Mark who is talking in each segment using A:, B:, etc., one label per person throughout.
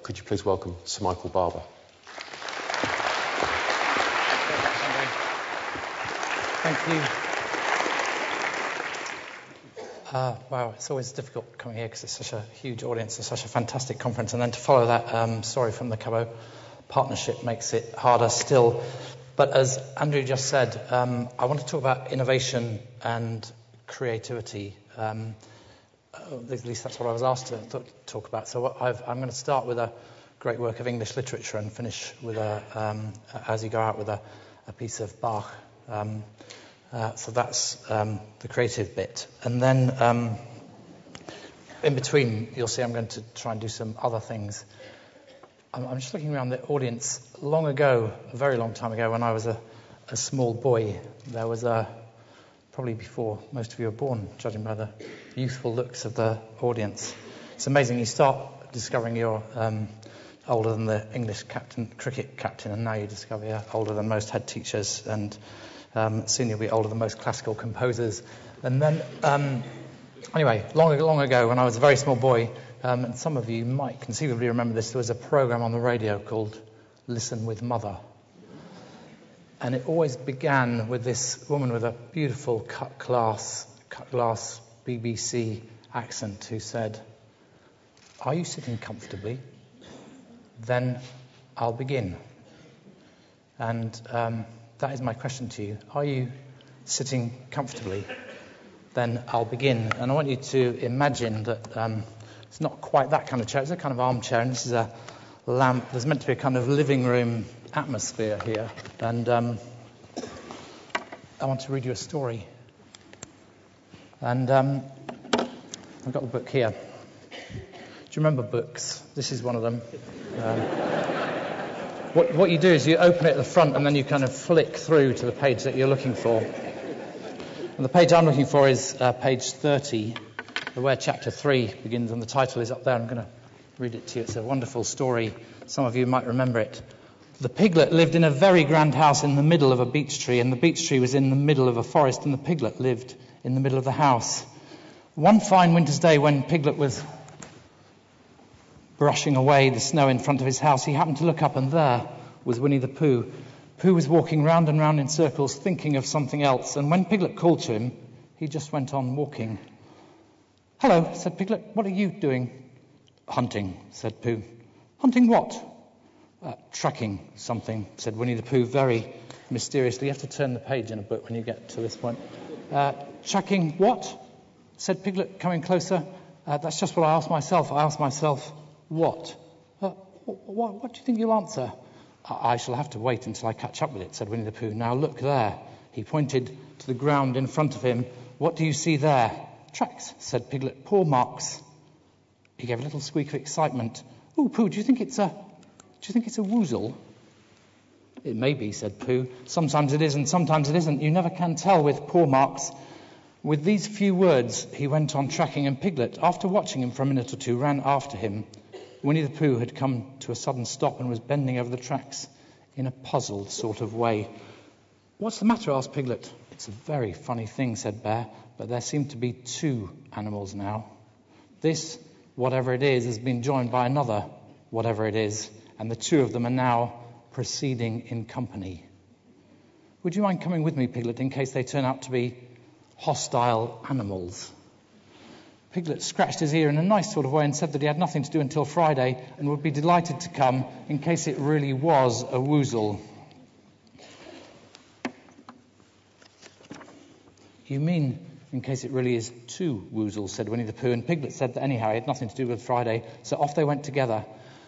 A: could you please welcome Sir Michael Barber?
B: Thank you. Wow, it's always difficult coming here because it's such a huge audience, it's such a fantastic conference, and then to follow that story from the Cabo partnership makes it harder still. But as Andrew just said, I want to talk about innovation and creativity. At least that's what I was asked to talk about. So I'm going to start with a great work of English literature and finish with as you go out, with a piece of Bach. So that's the creative bit. And then in between, you'll see I'm going to try and do some other things. I'm just looking around the audience. Long ago, a very long time ago, when I was a small boy, there was probably before most of you were born, judging by the youthful looks of the audience. It's amazing. You start discovering you're older than the English cricket captain, and now you discover you're older than most head teachers, and soon you'll be older than most classical composers. And then, anyway, long ago, when I was a very small boy, and some of you might conceivably remember this, there was a program on the radio called Listen with Mother. And it always began with this woman with a beautiful cut glass BBC accent who said, "Are you sitting comfortably? Then I'll begin." And that is my question to you. Are you sitting comfortably? Then I'll begin. And I want you to imagine that it's not quite that kind of chair. It's a kind of armchair, and this is a lamp. There's meant to be a kind of living room atmosphere here. And I want to read you a story. And I've got the book here. Do you remember books? This is one of them. What you do is you open it at the front and then you kind of flick through to the page that you're looking for. And the page I'm looking for is page 30, where chapter 3 begins, and the title is up there. I'm going to read it to you. It's a wonderful story. Some of you might remember it. The piglet lived in a very grand house in the middle of a beech tree, and the beech tree was in the middle of a forest, and the piglet lived in the middle of the house. One fine winter's day, when Piglet was brushing away the snow in front of his house, he happened to look up, and there was Winnie the Pooh. Pooh was walking round and round in circles, thinking of something else, and when Piglet called to him, he just went on walking. "Hello," said Piglet, "what are you doing?" "Hunting," said Pooh. "Hunting what?" "Tracking something," said Winnie the Pooh, very mysteriously. You have to turn the page in a book when you get to this point. "Tracking what?" said Piglet, coming closer. "That's just what I asked myself. I asked myself, what?" What do you think you'll answer?" I shall have to wait until I catch up with it," said Winnie the Pooh. "Now look there." He pointed to the ground in front of him. "What do you see there?" "Tracks," said Piglet. "Paw marks." He gave a little squeak of excitement. "Oh, Pooh, do you think it's a woozle?" "It may be," said Pooh. "Sometimes it is and sometimes it isn't. You never can tell with paw marks." With these few words, he went on tracking, and Piglet, after watching him for a minute or two, ran after him. Winnie the Pooh had come to a sudden stop and was bending over the tracks in a puzzled sort of way. "What's the matter?" asked Piglet. "It's a very funny thing," said Bear, "but there seem to be two animals now. This, whatever it is, has been joined by another, whatever it is, and the two of them are now proceeding in company. Would you mind coming with me, Piglet, in case they turn out to be hostile animals?" Piglet scratched his ear in a nice sort of way and said that he had nothing to do until Friday and would be delighted to come in case it really was a woozle. "You mean in case it really is two woozles," said Winnie the Pooh, and Piglet said that anyhow he had nothing to do with Friday, so off they went together.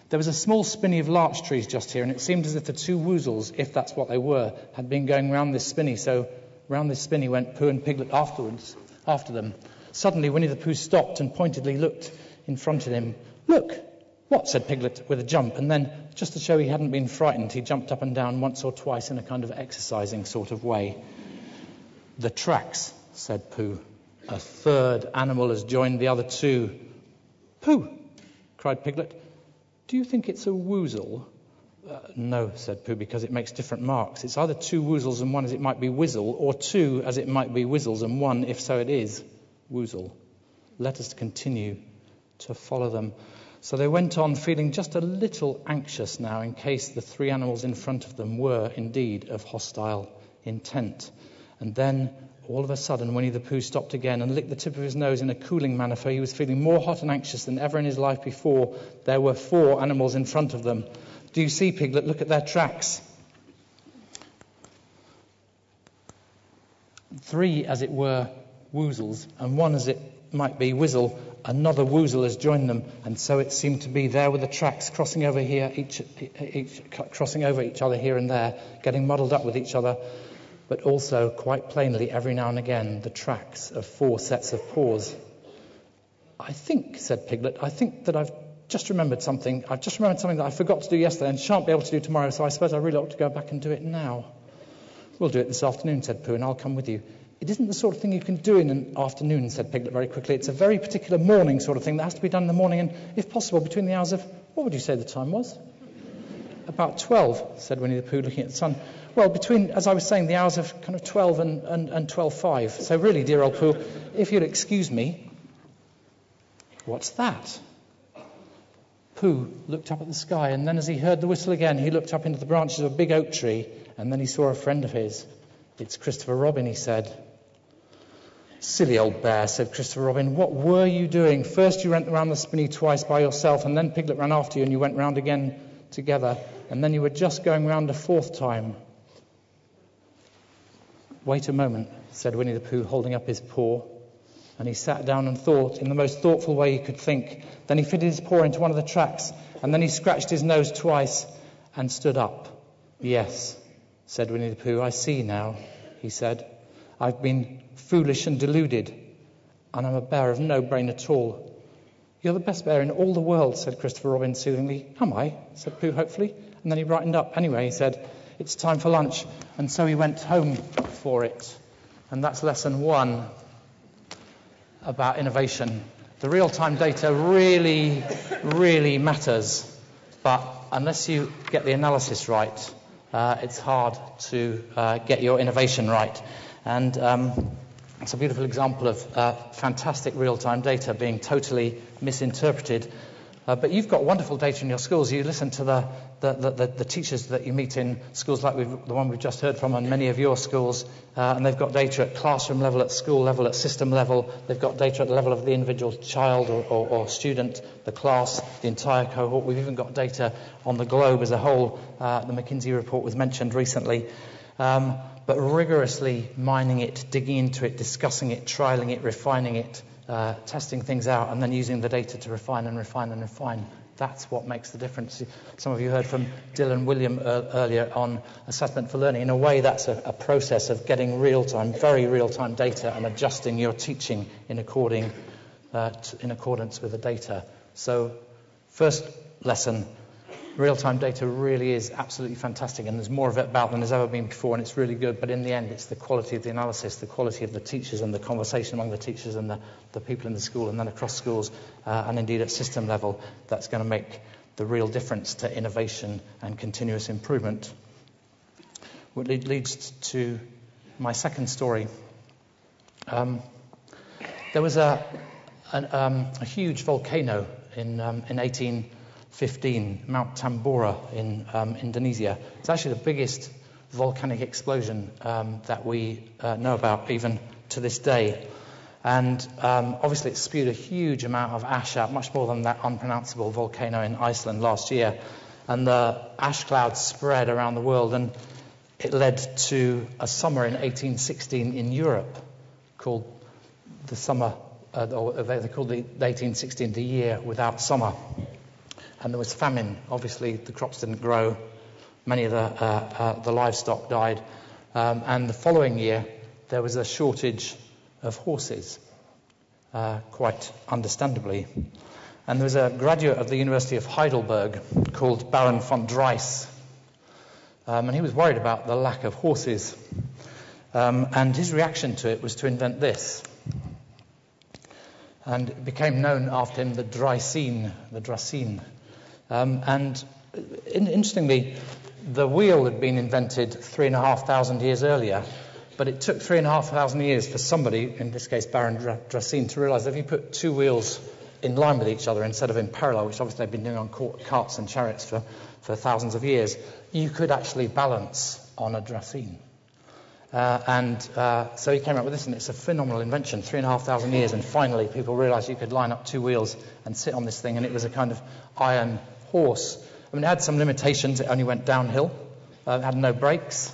B: There was a small spinney of larch trees just here, and it seemed as if the two woozles, if that's what they were, had been going round this spinney, so round this spinney went Pooh and Piglet after them. Suddenly Winnie the Pooh stopped and pointedly looked in front of him. "Look!" "What?" said Piglet with a jump, and then, just to show he hadn't been frightened, he jumped up and down once or twice in a kind of exercising sort of way. "The tracks," said Pooh. "A third animal has joined the other two." "Pooh!" cried Piglet. "Do you think it's a woozle?" "No," said Pooh, "because it makes different marks. It's either two woozles and one as it might be whizzle, or two as it might be whizzles and one, if so it is, woozle. Let us continue to follow them." So they went on feeling just a little anxious now in case the three animals in front of them were indeed of hostile intent. And then, all of a sudden, Winnie the Pooh stopped again and licked the tip of his nose in a cooling manner, for he was feeling more hot and anxious than ever in his life before. There were 4 animals in front of them. Do you see, Piglet? Look at their tracks. 3, as it were, woozles, and 1, as it might be, Whizzle. Another woozle has joined them, and so it seemed to be. There were the tracks crossing over here, crossing over each other here and there, getting muddled up with each other, but also, quite plainly, every now and again, the tracks of 4 sets of paws. I think, said Piglet, I think that I've just remembered something. I've just remembered something that I forgot to do yesterday and shan't be able to do tomorrow, so I suppose I really ought to go back and do it now. We'll do it this afternoon, said Pooh, and I'll come with you. It isn't the sort of thing you can do in an afternoon, said Piglet very quickly. It's a very particular morning sort of thing that has to be done in the morning, and if possible, between the hours of, what would you say the time was? About 12, said Winnie the Pooh, looking at the sun. Well, between, as I was saying, the hours of kind of 12 and 12:05. So really, dear old Pooh, if you'll excuse me. What's that? Pooh looked up at the sky, and then as he heard the whistle again, he looked up into the branches of a big oak tree, and then he saw a friend of his. It's Christopher Robin, he said. Silly old bear, said Christopher Robin. What were you doing? First you went round the spinney twice by yourself, and then Piglet ran after you, and you went round again together, and then you were just going round a 4th time. Wait a moment, said Winnie the Pooh, holding up his paw. And he sat down and thought, in the most thoughtful way he could think. Then he fitted his paw into one of the tracks, and then he scratched his nose twice and stood up. Yes, said Winnie the Pooh, I see now, he said. I've been foolish and deluded, and I'm a bear of no brain at all. You're the best bear in all the world, said Christopher Robin soothingly. Am I? Said Pooh hopefully. And then he brightened up. Anyway, he said, it's time for lunch. And so he went home for it. And that's lesson 1 about innovation. The real-time data really, really matters. But unless you get the analysis right, it's hard to get your innovation right. And it's a beautiful example of fantastic real-time data being totally misinterpreted. But you've got wonderful data in your schools. You listen to the teachers that you meet in schools like the one we've just heard from, and many of your schools, and they've got data at classroom level, at school level, at system level. They've got data at the level of the individual child or student, the class, the entire cohort. We've even got data on the globe as a whole. The McKinsey report was mentioned recently. But rigorously mining it, digging into it, discussing it, trialing it, refining it, testing things out, and then using the data to refine and refine and refine. That's what makes the difference. Some of you heard from Dylan William earlier on assessment for learning. In a way, that's a process of getting real-time, very real-time data and adjusting your teaching in accordance with the data. So, first lesson, real-time data really is absolutely fantastic, and there's more of it about than there's ever been before, and it's really good. But in the end, it's the quality of the analysis, the quality of the teachers, and the conversation among the teachers and the people in the school, and then across schools, and indeed at system level, that's going to make the real difference to innovation and continuous improvement. What leads to my second story. There was a huge volcano in 1815, Mount Tambora in Indonesia. It's actually the biggest volcanic explosion that we know about even to this day. And obviously it spewed a huge amount of ash out, much more than that unpronounceable volcano in Iceland last year. And the ash clouds spread around the world, and it led to a summer in 1816 in Europe called the summer, or they called the 1816 the year without summer. And there was famine. Obviously, the crops didn't grow. Many of the livestock died. And the following year, there was a shortage of horses, quite understandably. And there was a graduate of the University of Heidelberg called Baron von Dries. And he was worried about the lack of horses. And his reaction to it was to invent this. And it became known after him, the Draisine. And interestingly, the wheel had been invented 3,500 years earlier, but it took 3,500 years for somebody, in this case Baron Draisine, to realise that if you put two wheels in line with each other instead of in parallel, which obviously they've been doing on carts and chariots for thousands of years, you could actually balance on a dracaena. So he came up with this, and it's a phenomenal invention, 3,500 years, and finally people realised you could line up two wheels and sit on this thing, and it was a kind of iron horse. I mean, it had some limitations. It only went downhill. It had no brakes.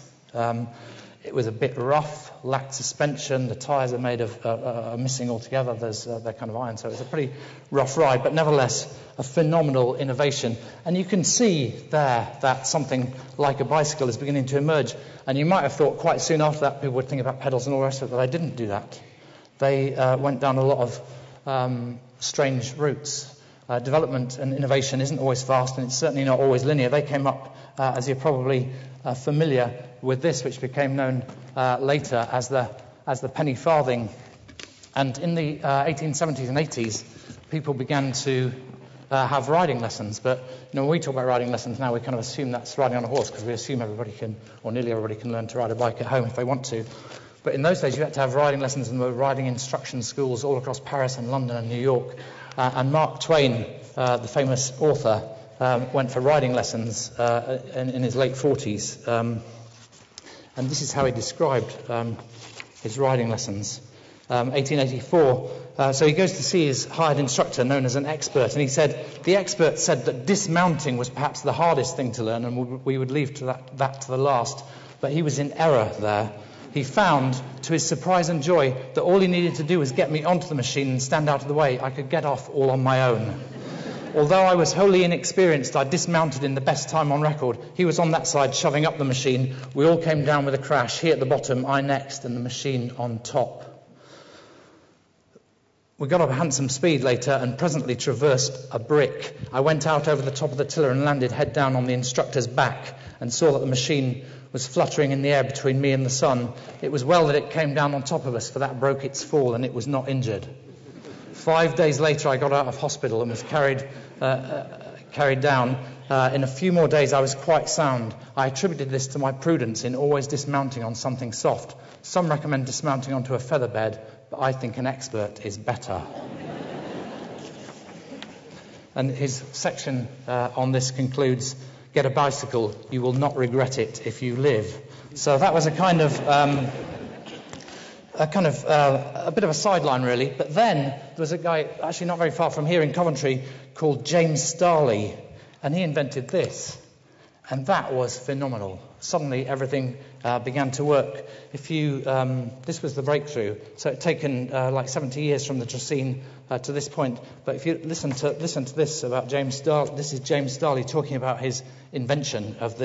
B: It was a bit rough, lacked suspension. The tyres are made of are missing altogether. They're kind of iron, so it's a pretty rough ride, but nevertheless a phenomenal innovation. And you can see there that something like a bicycle is beginning to emerge. And you might have thought quite soon after that people would think about pedals and all the rest of it, but they didn't do that. They went down a lot of strange routes. Development and innovation isn't always fast, and it's certainly not always linear. They came up, as you're probably familiar with this, which became known later as the penny farthing. And in the 1870s and 80s, people began to have riding lessons. But when we talk about riding lessons now, we kind of assume that's riding on a horse, because we assume everybody can, or nearly everybody can, learn to ride a bike at home if they want to. But in those days, you had to have riding lessons, and there were riding instruction schools all across Paris and London and New York. And Mark Twain, the famous author, went for riding lessons in his late 40s. And this is how he described his riding lessons. 1884, so he goes to see his hired instructor, known as an expert, and he said, the expert said that dismounting was perhaps the hardest thing to learn, and we would leave that to the last. But he was in error there. He found, to his surprise and joy, that all he needed to do was get me onto the machine and stand out of the way. I could get off all on my own. Although I was wholly inexperienced, I dismounted in the best time on record. He was on that side, shoving up the machine. We all came down with a crash, he at the bottom, I next, and the machine on top. We got up a handsome speed later and presently traversed a brick. I went out over the top of the tiller and landed head down on the instructor's back and saw that the machine was fluttering in the air between me and the sun. It was well that it came down on top of us, for that broke its fall, and it was not injured. 5 days later, I got out of hospital and was carried down. In a few more days, I was quite sound. I attributed this to my prudence in always dismounting on something soft. Some recommend dismounting onto a feather bed, but I think an expert is better. And his section on this concludes, get a bicycle, you will not regret it if you live. So that was a bit of a sideline, really. But then there was a guy actually not very far from here in Coventry called James Starley, and he invented this. And that was phenomenal. Suddenly everything began to work. This was the breakthrough. So it's taken like 70 years from the dracaena to this point. But if you listen to this about James Starley, this is James Starley talking about his invention of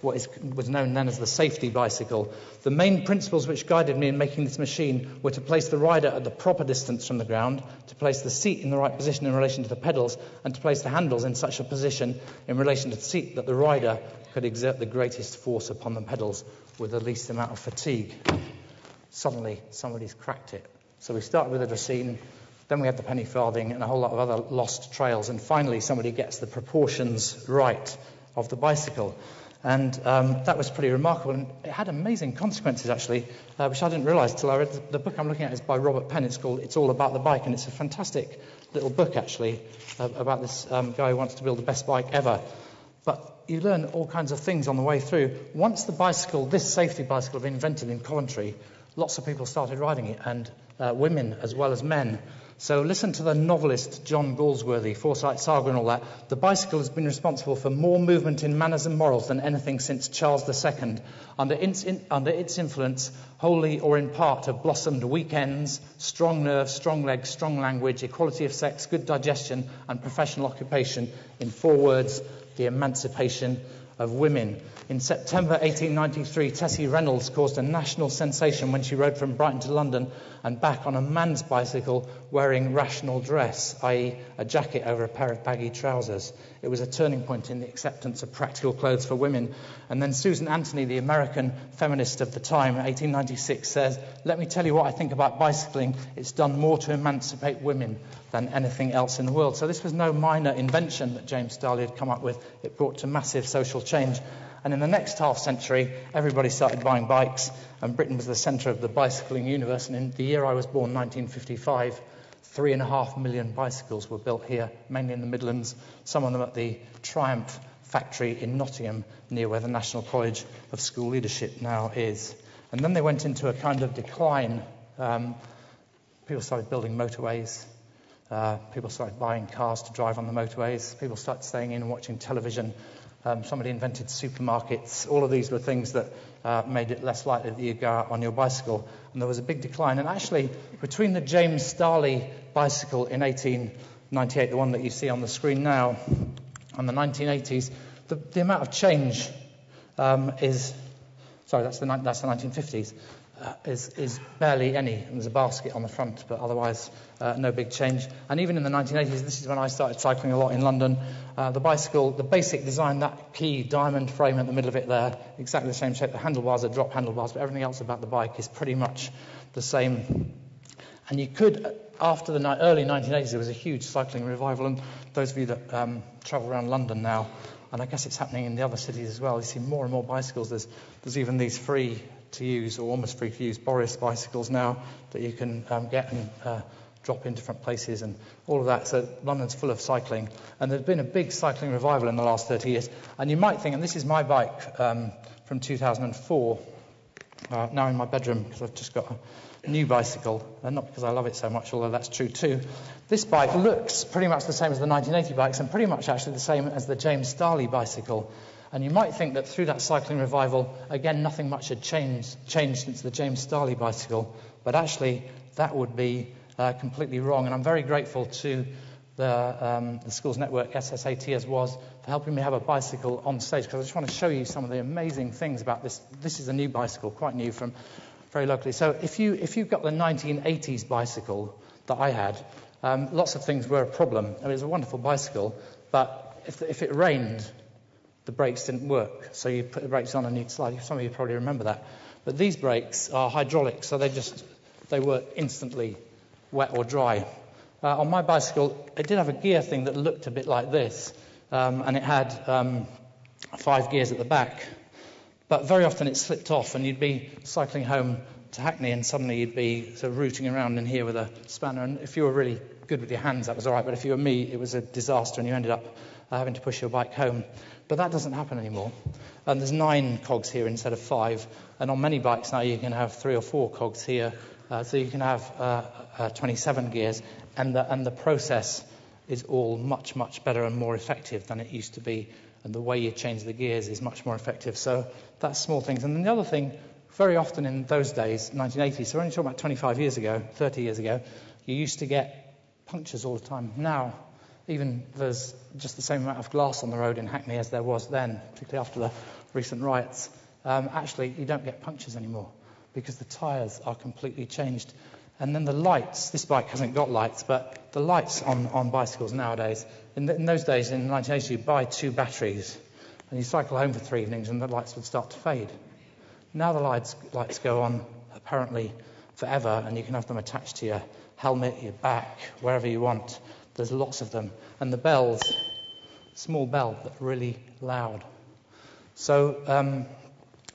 B: what was known then as the safety bicycle. The main principles which guided me in making this machine were to place the rider at the proper distance from the ground, to place the seat in the right position in relation to the pedals, and to place the handles in such a position in relation to the seat that the rider could exert the greatest force upon the pedals with the least amount of fatigue. Suddenly, somebody's cracked it. So we started with a dracaena, then we had the penny farthing and a whole lot of other lost trails, and finally somebody gets the proportions right of the bicycle. And that was pretty remarkable, and it had amazing consequences, actually, which I didn't realise till I read the book I'm looking at is by Robert Penn. It's called It's All About the Bike, and it's a fantastic little book, actually, about this guy who wants to build the best bike ever. But you learn all kinds of things on the way through. Once the bicycle, this safety bicycle, had been invented in Coventry, lots of people started riding it, and women as well as men. So listen to the novelist John Galsworthy, Forsyte Saga and all that. The bicycle has been responsible for more movement in manners and morals than anything since Charles II. Under its influence, wholly or in part, have blossomed weekends, strong nerves, strong legs, strong language, equality of sex, good digestion, and professional occupation. In 4 words, the emancipation of women. In September 1893, Tessie Reynolds caused a national sensation when she rode from Brighton to London and back on a man's bicycle wearing rational dress, i.e. a jacket over a pair of baggy trousers. It was a turning point in the acceptance of practical clothes for women. And then Susan Anthony, the American feminist of the time, 1896, says, "Let me tell you what I think about bicycling. It's done more to emancipate women than anything else in the world." So this was no minor invention that James Starley had come up with. It brought to massive social change. And in the next half century, everybody started buying bikes, and Britain was the centre of the bicycling universe. And in the year I was born, 1955, 3.5 million bicycles were built here, mainly in the Midlands, some of them at the Triumph factory in Nottingham, near where the National College of School Leadership now is. And then they went into a kind of decline. People started building motorways. People started buying cars to drive on the motorways. People started staying in and watching television. Somebody invented supermarkets. All of these were things that made it less likely that you'd go out on your bicycle. And there was a big decline. And actually, between the James Starley bicycle in 1898, the one that you see on the screen now, and the 1980s, the amount of change is... Sorry, that's the 1950s. Is barely any. And there's a basket on the front, but otherwise no big change. And even in the 1980s, this is when I started cycling a lot in London, the bicycle, the basic design, that key diamond frame in the middle of it there, exactly the same shape. The handlebars are drop handlebars, but everything else about the bike is pretty much the same. And you could, after the early 1980s, there was a huge cycling revival. And those of you that travel around London now, and I guess it's happening in the other cities as well, you see more and more bicycles. There's even these free to use, or almost free to use, Boris bicycles now that you can get and drop in different places and all of that. So London's full of cycling. And there's been a big cycling revival in the last 30 years. And you might think, and this is my bike from 2004, now in my bedroom, because I've just got a new bicycle, and not because I love it so much, although that's true too. This bike looks pretty much the same as the 1980 bikes, and pretty much actually the same as the James Starley bicycle. And you might think that through that cycling revival, again, nothing much had changed since the James Starley bicycle, but actually that would be completely wrong. And I'm very grateful to the Schools Network, SSAT as was, for helping me have a bicycle on stage, because I just want to show you some of the amazing things about this. This is a new bicycle, quite new, from very locally. So if you've got the 1980s bicycle that I had, lots of things were a problem. I mean, it was a wonderful bicycle, but if it rained, the brakes didn't work. So you put the brakes on and you'd slide. Some of you probably remember that. But these brakes are hydraulic, so they work instantly, wet or dry. On my bicycle, it did have a gear thing that looked a bit like this, and it had 5 gears at the back. But very often it slipped off, and you'd be cycling home to Hackney, and suddenly you'd be sort of rooting around in here with a spanner. And if you were really good with your hands, that was all right. But if you were me, it was a disaster, and you ended up having to push your bike home. But that doesn't happen anymore. And there's 9 cogs here instead of 5. And on many bikes now, you can have 3 or 4 cogs here. So you can have 27 gears. And the process is all much, much better and more effective than it used to be. And the way you change the gears is much more effective. So that's small things. And then the other thing, very often in those days, 1980s, so we're only talking about 25 years ago, 30 years ago, you used to get punctures all the time. Now, even there's just the same amount of glass on the road in Hackney as there was then, particularly after the recent riots. Actually, you don't get punctures anymore because the tyres are completely changed. And then the lights, this bike hasn't got lights, but the lights on bicycles nowadays, in those days, in the 1980s, you'd buy 2 batteries and you cycle home for 3 evenings and the lights would start to fade. Now the lights go on apparently forever, and you can have them attached to your helmet, your back, wherever you want. There's lots of them. And the bells, small bell, but really loud. So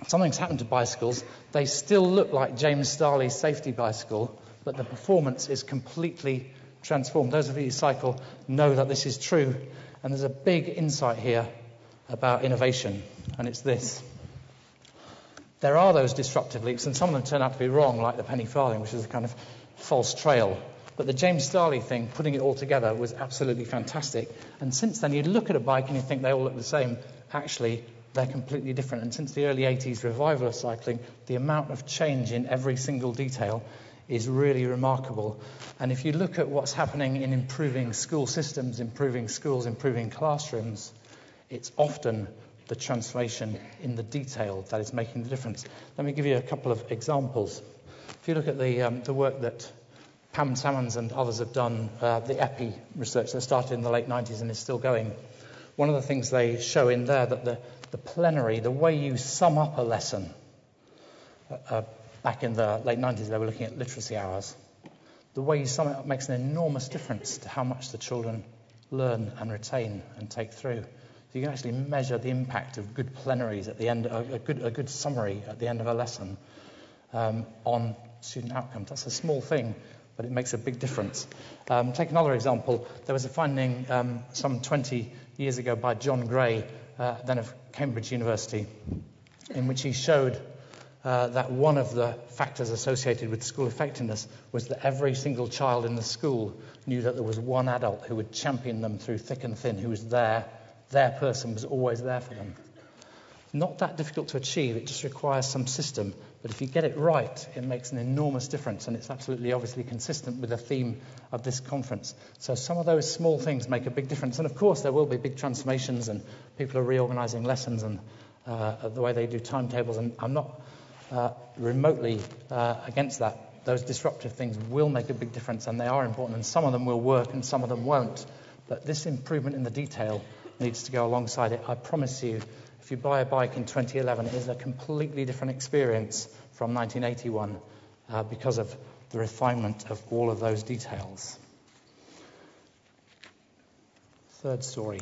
B: something's happened to bicycles. They still look like James Starley's safety bicycle, but the performance is completely transformed. Those of you who cycle know that this is true. And there's a big insight here about innovation, and it's this. There are those disruptive leaps, and some of them turn out to be wrong, like the penny farthing, which is a kind of false trail. But the James Starley thing, putting it all together, was absolutely fantastic. And since then, you look at a bike and you think they all look the same. Actually, they're completely different. And since the early 80s revival of cycling, the amount of change in every single detail is really remarkable. And if you look at what's happening in improving school systems, improving schools, improving classrooms, it's often the transformation in the detail that is making the difference. Let me give you a couple of examples. If you look at the work that Pam Salmons and others have done, the EPI research that started in the late 90s and is still going, one of the things they show in there that the plenary, the way you sum up a lesson, back in the late 90s they were looking at literacy hours, the way you sum it up makes an enormous difference to how much the children learn and retain and take through. So you can actually measure the impact of good plenaries at the end, a good summary at the end of a lesson on student outcomes. That's a small thing, but it makes a big difference. Take another example. There was a finding some 20 years ago by John Gray, then of Cambridge University, in which he showed that one of the factors associated with school effectiveness was that every single child in the school knew that there was one adult who would champion them through thick and thin, who was there. Their person was always there for them. Not that difficult to achieve, it just requires some system. But if you get it right, it makes an enormous difference, and it's absolutely obviously consistent with the theme of this conference. So some of those small things make a big difference. And of course, there will be big transformations, and people are reorganizing lessons and the way they do timetables. And I'm not remotely against that. Those disruptive things will make a big difference, and they are important, and some of them will work and some of them won't. But this improvement in the detail needs to go alongside it. I promise you, if you buy a bike in 2011, it is a completely different experience from 1981 because of the refinement of all of those details. Third story.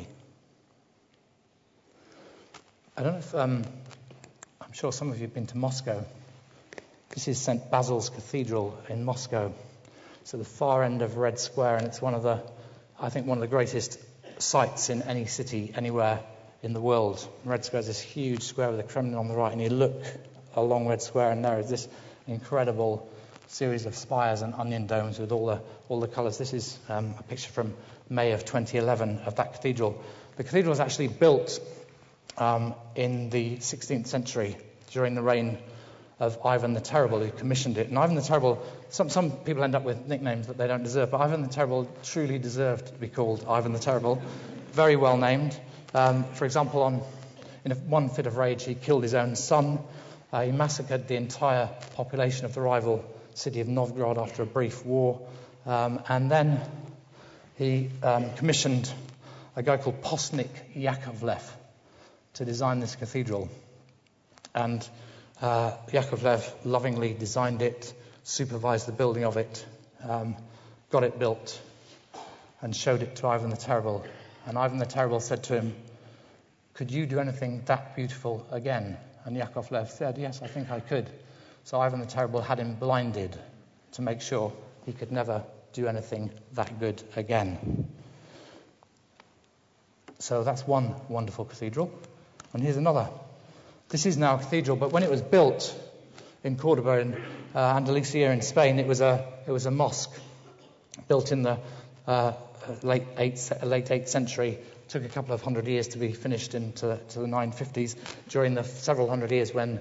B: I don't know if... I'm sure some of you have been to Moscow. This is St. Basil's Cathedral in Moscow. It's at the far end of Red Square, and it's one of the greatest sights in any city, anywhere in the world. Red Square is this huge square with the Kremlin on the right, and you look along Red Square, and there is this incredible series of spires and onion domes with all the colours. This is a picture from May of 2011 of that cathedral. The cathedral was actually built in the 16th century during the reign of Ivan the Terrible, who commissioned it. And Ivan the Terrible, some people end up with nicknames that they don't deserve, but Ivan the Terrible truly deserved to be called Ivan the Terrible. Very well named. For example, in one fit of rage, he killed his own son. He massacred the entire population of the rival city of Novgorod after a brief war. And then he commissioned a guy called Postnik Yakovlev to design this cathedral. And Yakovlev lovingly designed it, supervised the building of it, got it built, and showed it to Ivan the Terrible. And Ivan the Terrible said to him, "Could you do anything that beautiful again?" And Yakovlev said, "Yes, I think I could." So Ivan the Terrible had him blinded to make sure he could never do anything that good again. So that's one wonderful cathedral. And here's another. This is now a cathedral, but when it was built in Cordoba in Andalusia in Spain, it was a mosque built in the late 8th century. It took a couple of hundred years to be finished into the 950s, during the several hundred years when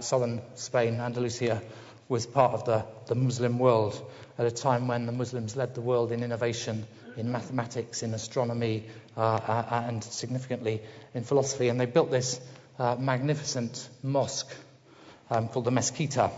B: southern Spain, Andalusia, was part of the Muslim world, at a time when the Muslims led the world in innovation, in mathematics, in astronomy, and significantly in philosophy. And they built this magnificent mosque called the Mezquita.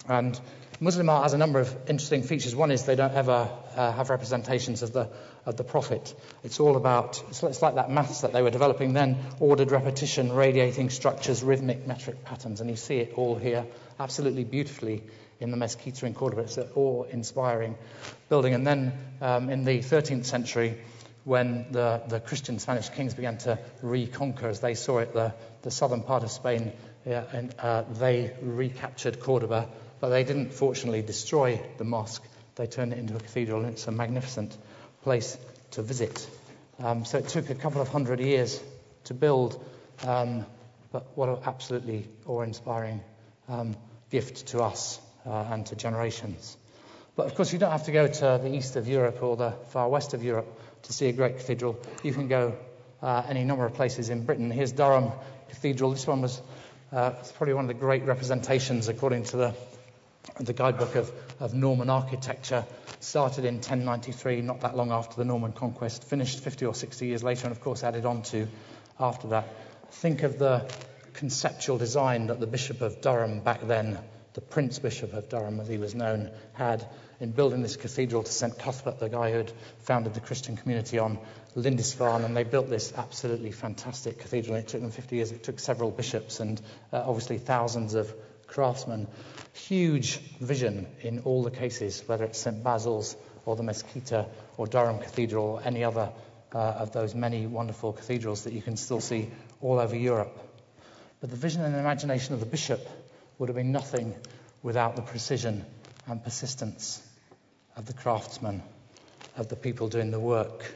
B: And Muslim art has a number of interesting features. One is they don't ever have representations of the Prophet. It's all about, it's like that maths that they were developing then, ordered repetition, radiating structures, rhythmic metric patterns, and you see it all here absolutely beautifully in the Mezquita in Cordoba. It's an awe-inspiring building. And then in the 13th century, when the Christian Spanish kings began to reconquer, as they saw it, the southern part of Spain, and they recaptured Cordoba, but they didn't fortunately destroy the mosque. They turned it into a cathedral, and it's a magnificent place to visit. So it took a couple of hundred years to build, but what an absolutely awe-inspiring gift to us and to generations. But of course, you don't have to go to the east of Europe or the far west of Europe to see a great cathedral. You can go any number of places in Britain. Here's Durham Cathedral. This one was it's probably one of the great representations, according to the guidebook of Norman architecture. Started in 1093, not that long after the Norman conquest, finished 50 or 60 years later, and of course added on to after that. Think of the conceptual design that the Bishop of Durham back then, the Prince Bishop of Durham as he was known, had in building this cathedral to St. Cuthbert, the guy who had founded the Christian community on Lindisfarne, and they built this absolutely fantastic cathedral. It took them 50 years. It took several bishops and obviously thousands of craftsmen. Huge vision in all the cases, whether it's St. Basil's or the Mezquita or Durham Cathedral or any other of those many wonderful cathedrals that you can still see all over Europe. But the vision and imagination of the bishop would have been nothing without the precision and persistence of the craftsmen, of the people doing the work,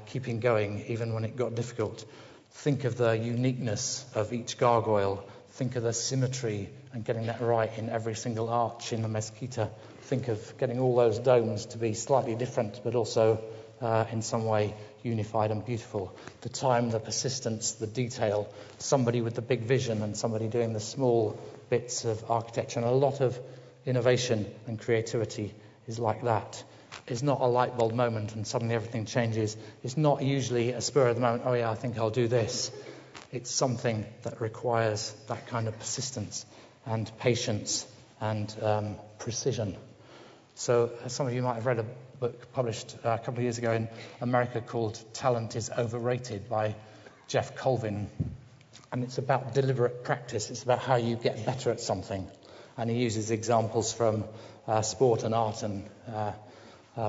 B: keeping going even when it got difficult. Think of the uniqueness of each gargoyle. Think of the symmetry and getting that right in every single arch in the Mezquita. Think of getting all those domes to be slightly different, but also in some way unified and beautiful. The time, the persistence, the detail, somebody with the big vision and somebody doing the small bits of architecture. And a lot of innovation and creativity is like that. It's not a light bulb moment and suddenly everything changes. It's not usually a spur of the moment, oh yeah, I think I'll do this. It's something that requires that kind of persistence and patience and precision. So some of you might have read a book published a couple of years ago in America called Talent is Overrated by Jeff Colvin. And it's about deliberate practice. It's about how you get better at something. And he uses examples from sport and art and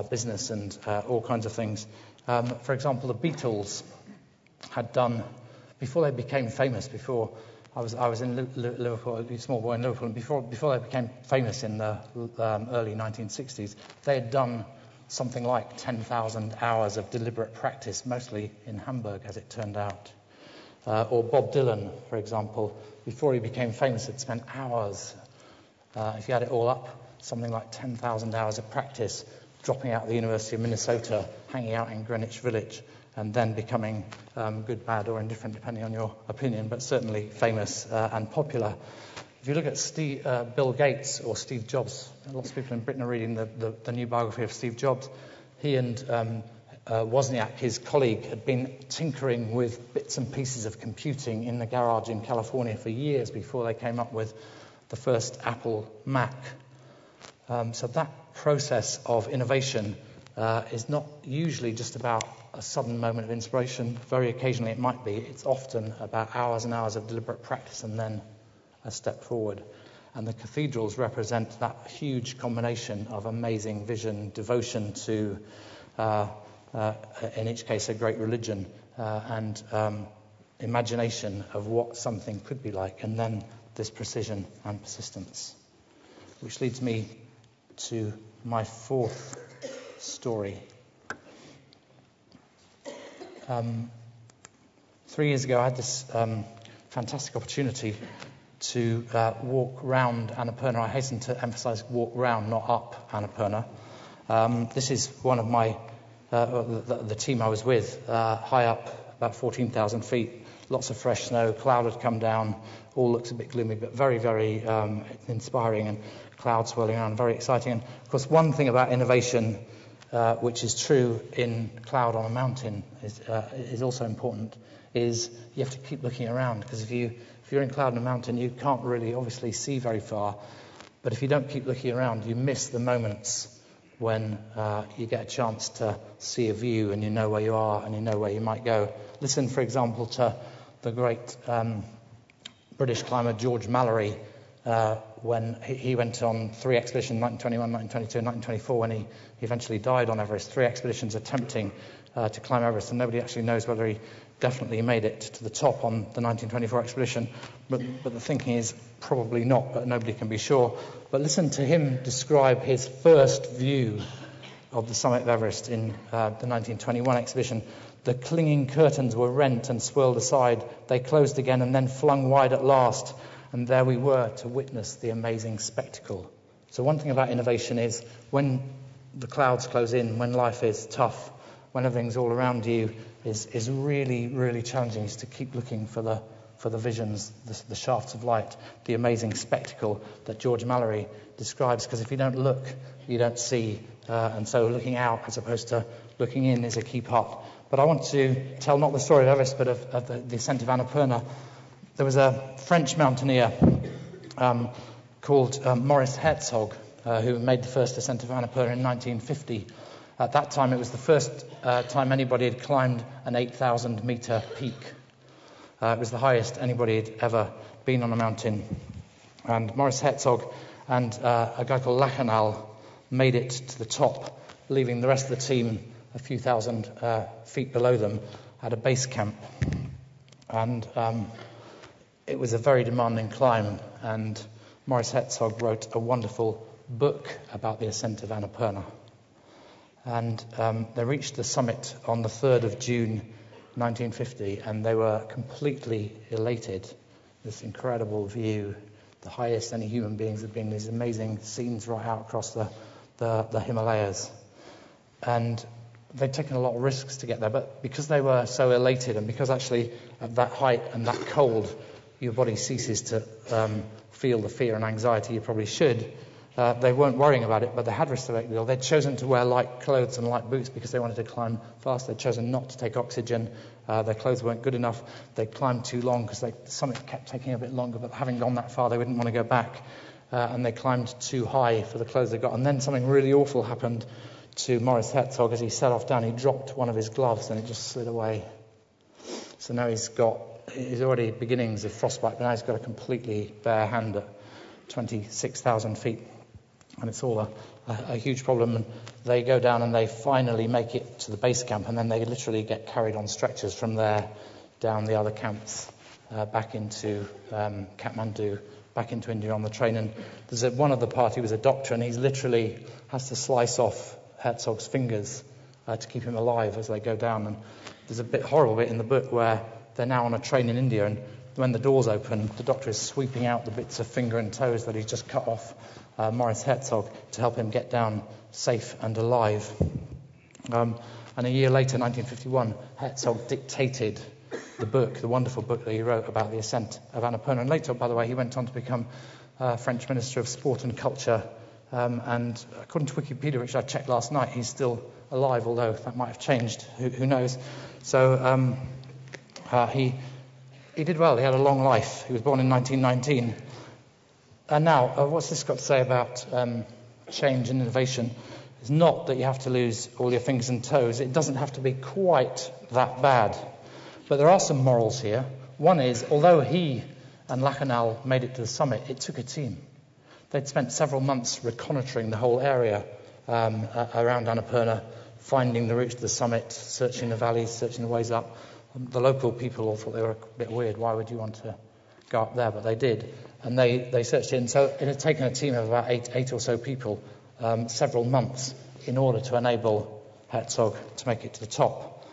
B: business and all kinds of things. For example, the Beatles had done, before they became famous, before I was in Liverpool, a small boy in Liverpool, and before they became famous in the early 1960s, they had done something like 10,000 hours of deliberate practice, mostly in Hamburg, as it turned out. Or Bob Dylan, for example, before he became famous, had spent hours, if you add it all up, something like 10,000 hours of practice, dropping out of the University of Minnesota, hanging out in Greenwich Village, and then becoming good, bad, or indifferent, depending on your opinion, but certainly famous and popular. If you look at Bill Gates or Steve Jobs, lots of people in Britain are reading the new biography of Steve Jobs. He and Wozniak, his colleague, had been tinkering with bits and pieces of computing in the garage in California for years before they came up with the first Apple Mac. So that process of innovation is not usually just about a sudden moment of inspiration. Very occasionally it might be. It's often about hours and hours of deliberate practice and then a step forward. And the cathedrals represent that huge combination of amazing vision, devotion to, in each case, a great religion, and imagination of what something could be like, and then this precision and persistence. Which leads me to my fourth story. 3 years ago, I had this fantastic opportunity to walk round Annapurna. I hasten to emphasize walk round, not up Annapurna. This is one of my, the team I was with, high up, about 14,000 feet, lots of fresh snow, cloud had come down, all looks a bit gloomy, but very, very inspiring, and clouds swirling around, very exciting. And of course, one thing about innovation, which is true in cloud on a mountain, is also important, is you have to keep looking around, because if you're in cloud on a mountain, you can't really obviously see very far, but if you don't keep looking around, you miss the moments when you get a chance to see a view and you know where you are and you know where you might go. Listen, for example, to the great British climber George Mallory, when he went on 3 expeditions, 1921, 1922, and 1924, when he eventually died on Everest. 3 expeditions attempting to climb Everest, and nobody actually knows whether he definitely made it to the top on the 1924 expedition. But the thinking is probably not, but nobody can be sure. But listen to him describe his first view of the summit of Everest in the 1921 expedition. The clinging curtains were rent and swirled aside. They closed again and then flung wide at last. And there we were to witness the amazing spectacle. So one thing about innovation is when the clouds close in, when life is tough, when everything's all around you, is really, really challenging, is to keep looking for the visions, the shafts of light, the amazing spectacle that George Mallory describes. Because if you don't look, you don't see. And so looking out as opposed to looking in is a key part. But I want to tell not the story of Everest, but of the ascent of Annapurna. There was a French mountaineer called Maurice Herzog, who made the first ascent of Annapurna in 1950. At that time, it was the first time anybody had climbed an 8,000-meter peak. It was the highest anybody had ever been on a mountain. And Maurice Herzog and a guy called Lachenal made it to the top, leaving the rest of the team a few thousand feet below them at a base camp. And it was a very demanding climb, and Maurice Herzog wrote a wonderful book about the ascent of Annapurna. And they reached the summit on the 3rd of June 1950, and they were completely elated. This incredible view, the highest any human beings have been, these amazing scenes right out across the Himalayas. And they'd taken a lot of risks to get there, but because they were so elated, and because actually at that height and that cold, your body ceases to feel the fear and anxiety you probably should, they weren't worrying about it, but they had risked a great deal. They'd chosen to wear light clothes and light boots because they wanted to climb fast. They'd chosen not to take oxygen. Their clothes weren't good enough. They climbed too long because the summit kept taking a bit longer, but having gone that far, they wouldn't want to go back. And they climbed too high for the clothes they got. And then something really awful happened to Maurice Herzog as he set off down. He dropped one of his gloves and it just slid away. So now he's already beginnings of frostbite, but now he's got a completely bare hand at 26,000 feet. And it's all a huge problem. And they go down and they finally make it to the base camp, and then they literally get carried on stretchers from there down the other camps, back into Kathmandu, back into India on the train. And there's one of the party was a doctor, and he literally has to slice off Herzog's fingers to keep him alive as they go down. And there's a horrible bit in the book where they're now on a train in India, and when the doors open, the doctor is sweeping out the bits of finger and toes that he's just cut off Maurice Herzog to help him get down safe and alive. And a year later, 1951, Herzog dictated the book, the wonderful book that he wrote about the ascent of Annapurna. And later, by the way, he went on to become French Minister of Sport and Culture. And according to Wikipedia, which I checked last night, he's still alive, although that might have changed. Who knows? So he did well. He had a long life. He was born in 1919. And now, what's this got to say about change and innovation? It's not that you have to lose all your fingers and toes. It doesn't have to be quite that bad. But there are some morals here. One is, although he and Lachenal made it to the summit, it took a team. They'd spent several months reconnoitring the whole area around Annapurna, finding the routes to the summit, searching the valleys, searching the ways up. The local people all thought they were a bit weird. Why would you want to go up there? But they did. And they searched it. And so it had taken a team of about eight or so people several months in order to enable Herzog to make it to the top.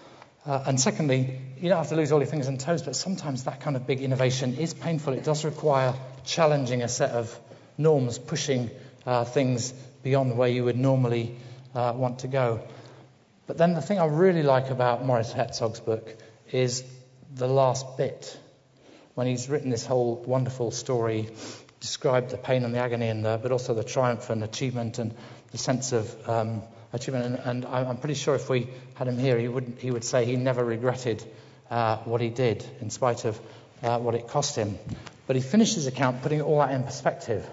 B: And secondly, you don't have to lose all your fingers and toes, but sometimes that kind of big innovation is painful. It does require challenging a set of norms, pushing things beyond where you would normally want to go. But then the thing I really like about Maurice Herzog's book is the last bit, when he's written this whole wonderful story, described the pain and the agony, but also the triumph and achievement and the sense of achievement. And I'm pretty sure if we had him here, he would say he never regretted what he did, in spite of what it cost him. But he finished his account putting all that in perspective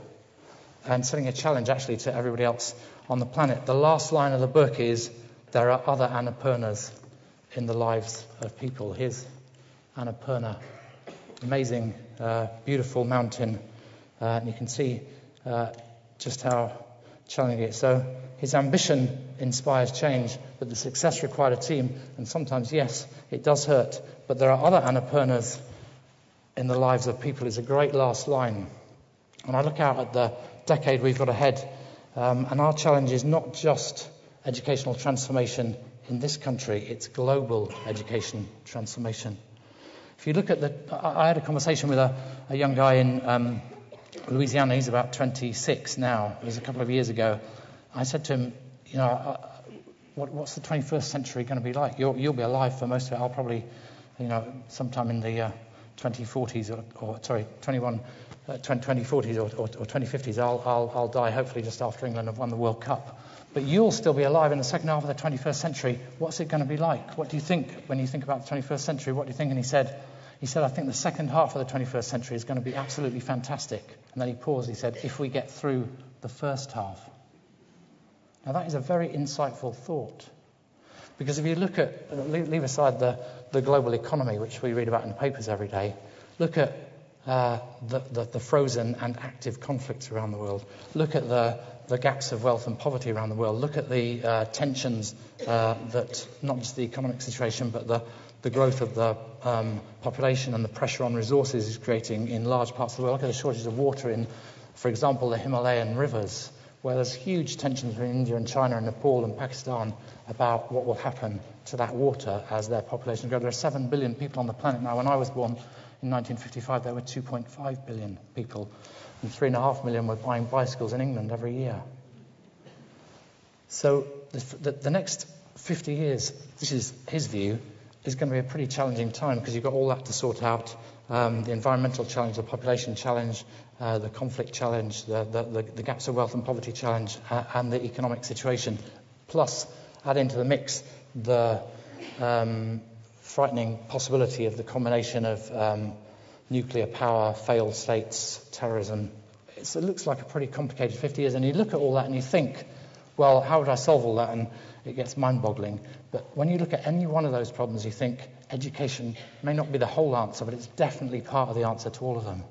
B: and setting a challenge actually to everybody else on the planet. The last line of the book is, there are other Annapurnas in the lives of people. Here's Annapurna, amazing, beautiful mountain. And you can see just how challenging it is. So his ambition inspires change, but the success required a team. And sometimes, yes, it does hurt, but there are other Annapurnas in the lives of people. It's a great last line. And I look out at the decade we've got ahead, and our challenge is not just educational transformation in this country, it's global education transformation. If you look at I had a conversation with a young guy in Louisiana. He's about 26 now. It was a couple of years ago. I said to him, what's the 21st century going to be like? You'll be alive for most of it. I'll probably, sometime in the 2040s or 2040s or 2050s, I'll die hopefully just after England have won the World Cup. But you'll still be alive in the second half of the 21st century. What's it going to be like? What do you think when you think about the 21st century? What do you think? And he said, I think the second half of the 21st century is going to be absolutely fantastic. And then he paused. He said, if we get through the first half. Now that is a very insightful thought. Because if you look at, leave aside the global economy, which we read about in the papers every day, look at the frozen and active conflicts around the world. Look at the gaps of wealth and poverty around the world. Look at the tensions that not just the economic situation, but the growth of the population and the pressure on resources is creating in large parts of the world. Look at the shortage of water in, for example, the Himalayan rivers, where there's huge tensions between India and China and Nepal and Pakistan about what will happen to that water as their populations grow. There are 7 billion people on the planet now. When I was born in 1955, there were 2.5 billion people, and 3.5 million were buying bicycles in England every year. So the next 50 years, this is his view, is going to be a pretty challenging time because you've got all that to sort out, the environmental challenge, the population challenge, the conflict challenge, the gaps of wealth and poverty challenge, and the economic situation. Plus, add into the mix the frightening possibility of the combination of nuclear power, failed states, terrorism. It looks like a pretty complicated 50 years, and you look at all that and you think, well, how would I solve all that? And it gets mind-boggling. But when you look at any one of those problems, you think education may not be the whole answer, but it's definitely part of the answer to all of them.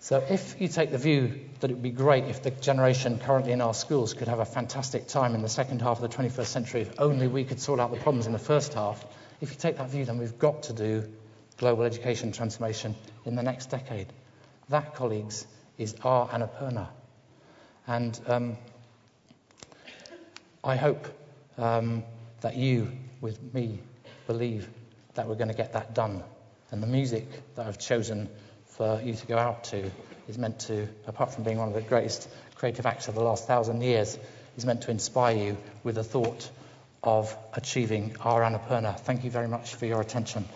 B: So if you take the view that it would be great if the generation currently in our schools could have a fantastic time in the second half of the 21st century, if only we could sort out the problems in the first half, if you take that view, then we've got to do global education transformation in the next decade. That, colleagues, is our Annapurna. And I hope that you, with me, believe that we're going to get that done. And the music that I've chosen for you to go out to is meant to, apart from being one of the greatest creative acts of the last 1,000 years, is meant to inspire you with the thought of achieving our Annapurna. Thank you very much for your attention.